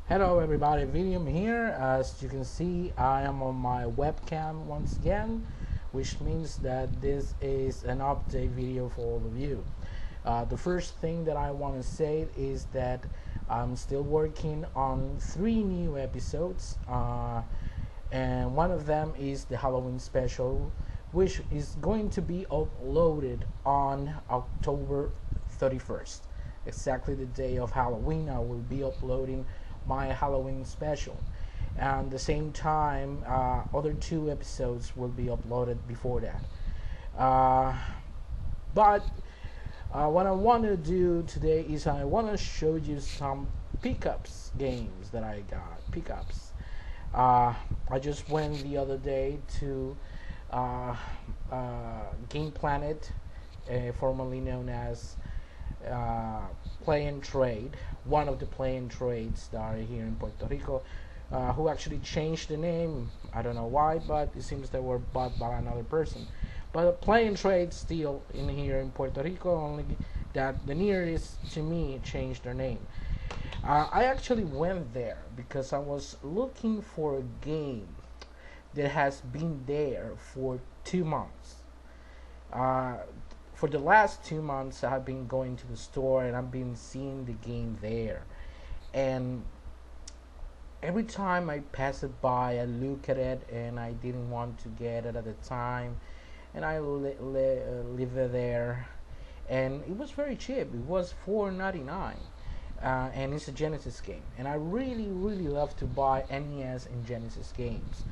Hello everybody, vidium here. As you can see, I am on my webcam once again, which means that this is an update video for all of you. The first thing that I want to say is that I'm still working on 3 new episodes, and one of them is the Halloween special, which is going to be uploaded on October 31st, exactly the day of Halloween. I will be uploading my Halloween special, and at the same time other 2 episodes will be uploaded before that. But what I want to do today is I want to show you some pickups games that I got. I just went the other day to Game Planet, formerly known as Play and Trade, one of the play and trades that are here in Puerto Rico, who actually changed the name. I don't know why, but it seems they were bought by another person. But play and trade still in here in Puerto Rico, only that the nearest to me changed their name. I actually went there because I was looking for a game that has been there for 2 months. For the last 2 months, I've been going to the store and I've been seeing the game there. And every time I pass it by, I look at it and I didn't want to get it at the time. And I leave it there. And it was very cheap. It was $4.99. And it's a Genesis game. And I really love to buy NES and Genesis games.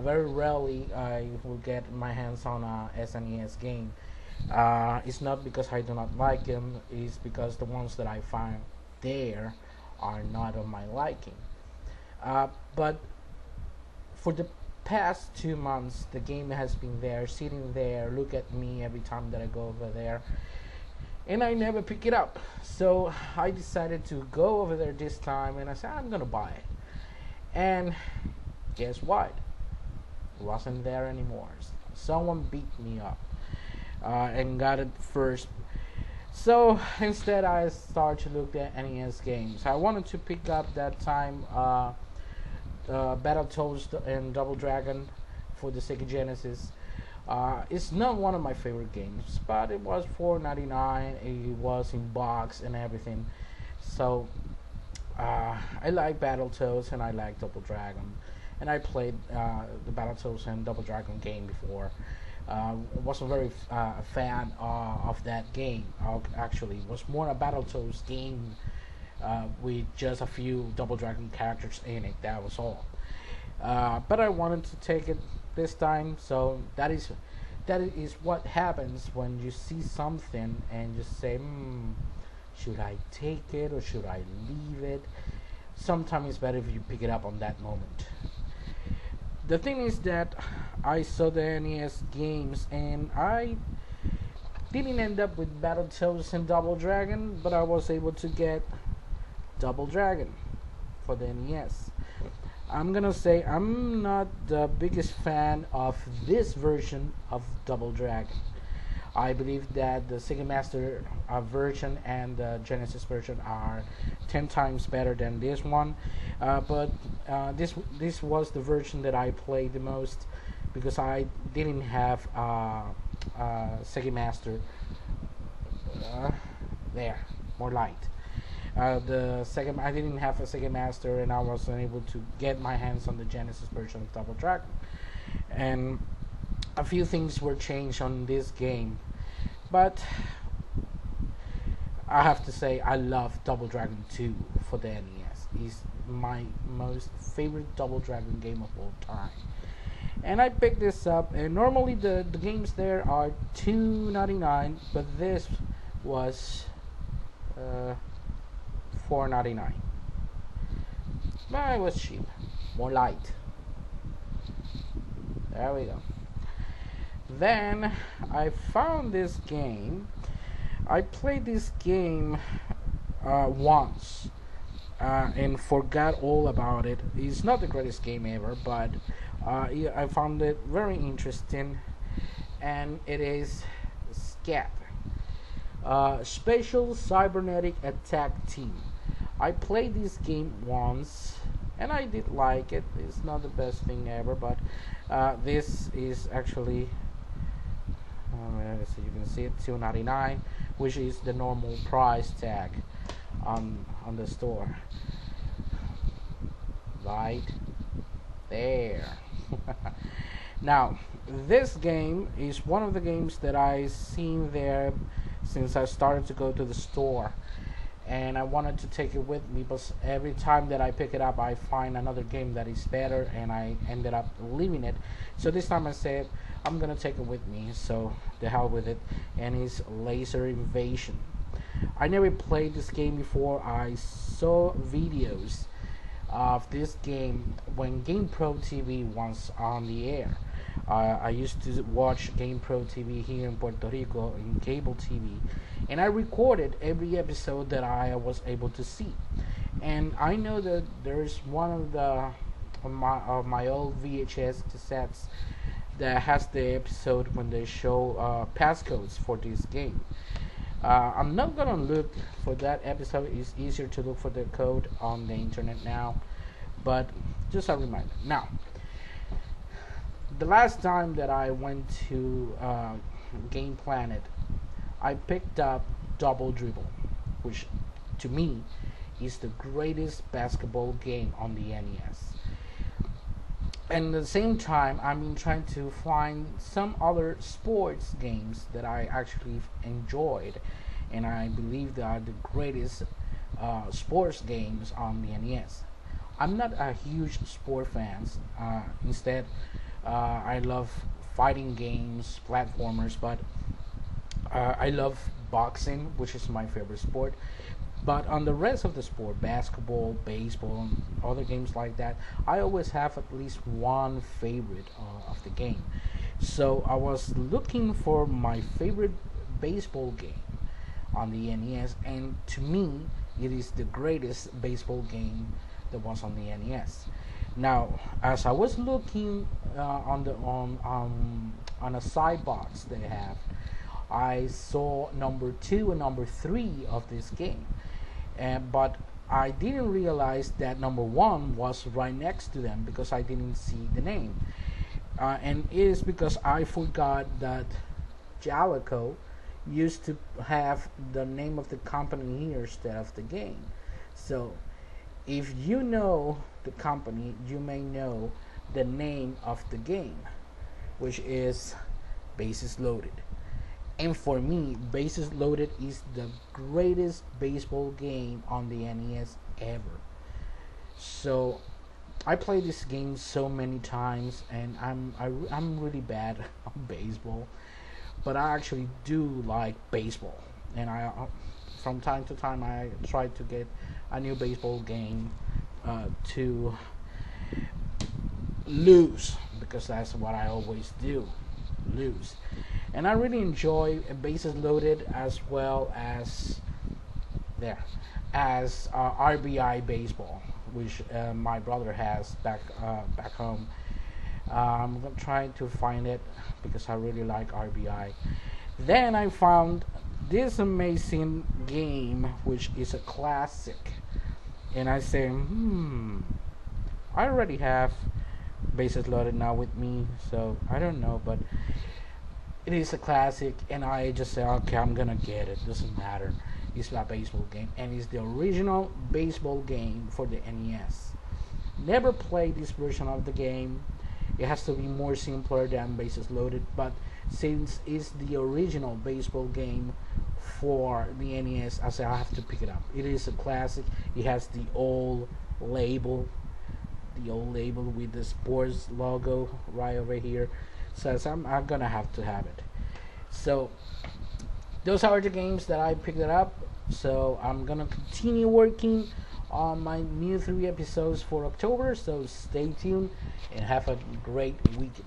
Very rarely I will get my hands on a SNES game. It's not because I do not like them, it's because the ones that I find there are not of my liking. But for the past 2 months, the game has been there, sitting there, look at me every time that I go over there, and I never pick it up. So I decided to go over there this time, and I said I'm gonna buy it. And guess what? It wasn't there anymore. Someone beat me up. And got it first. So instead I started to look at NES games. I wanted to pick up that time Battletoads and Double Dragon for the Sega Genesis. It's not one of my favorite games, but it was $4.99. It was in box and everything. So I like Battletoads and I like Double Dragon, and I played the Battletoads and Double Dragon game before. Wasn't very a fan of that game. Actually, it was more a Battletoads game with just a few Double Dragon characters in it. That was all. But I wanted to take it this time. So that is what happens when you see something and you say, should I take it or should I leave it? Sometimes it's better if you pick it up on that moment. The thing is that I saw the NES games and I didn't end up with Battletoads and Double Dragon, but I was able to get Double Dragon for the NES. I'm gonna say I'm not the biggest fan of this version of Double Dragon. I believe that the Sega Master version and the Genesis version are 10 times better than this one. But this was the version that I played the most because I didn't have Sega Master. There, more light. I didn't have a Sega Master, and I wasn't able to get my hands on the Genesis version of Double Dragon. And a few things were changed on this game, but I have to say I love Double Dragon 2 for the NES. It's my most favorite Double Dragon game of all time. And I picked this up, and normally the games there are $2.99, but this was $4.99. But it was cheap, more light. There we go. Then I found this game. I played this game once and forgot all about it. It's not the greatest game ever, but I found it very interesting, and it is SCAT, Special Cybernetic Attack Team. I played this game once and I did like it. It's not the best thing ever, but this is actually, so you can see it, $2.99, which is the normal price tag on the store. Right there. Now, this game is one of the games that I seen there since I started to go to the store, and I wanted to take it with me, but every time that I pick it up I find another game that is better and I ended up leaving it. So this time I said I'm gonna take it with me, so the hell with it, and it's Laser Invasion. I never played this game before. I saw videos of this game when GamePro TV was on the air. I used to watch GamePro TV here in Puerto Rico in cable TV, and I recorded every episode that I was able to see. And I know that there's one of my old VHS cassettes that has the episode when they show passcodes for this game. I'm not gonna look for that episode. It's easier to look for the code on the internet now, but just a reminder. Now, the last time that I went to Game Planet, I picked up Double Dribble, which to me is the greatest basketball game on the NES. And at the same time, I've been trying to find some other sports games that I actually enjoyed, and I believe they are the greatest sports games on the NES. I'm not a huge sport fan. Instead, I love fighting games, platformers, but I love boxing, which is my favorite sport. But on the rest of the sport, basketball, baseball, and other games like that, I always have at least one favorite of the game. So I was looking for my favorite baseball game on the NES, and to me, it is the greatest baseball game that was on the NES. Now, as I was looking on a side box they have, I saw number 2 and number 3 of this game, but I didn't realize that number 1 was right next to them because I didn't see the name, and it is because I forgot that Jalico used to have the name of the company here instead of the game. So if you know the company, you may know the name of the game, which is Bases Loaded. And for me, Bases Loaded is the greatest baseball game on the NES ever. So I played this game so many times, and I'm really bad on baseball, but I actually do like baseball, and I from time to time I try to get a new baseball game to lose, because that's what I always do, lose. And I really enjoy Bases Loaded as well as RBI Baseball, which my brother has back home. I'm gonna try to find it because I really like RBI. Then I found this amazing game, which is a classic, and I say, I already have Bases Loaded now with me, so I don't know, but it is a classic, and I just say, okay, I'm gonna get it, doesn't matter, it's a baseball game, and it's the original baseball game for the NES. Never played this version of the game. It has to be more simpler than Bases Loaded, but since it's the original baseball game for the NES, I say I have to pick it up. It is a classic. It has the old label with the sports logo right over here, so I'm gonna have to have it. So those are the games that I picked it up. So I'm gonna continue working on my new 3 episodes for October, so stay tuned and have a great weekend.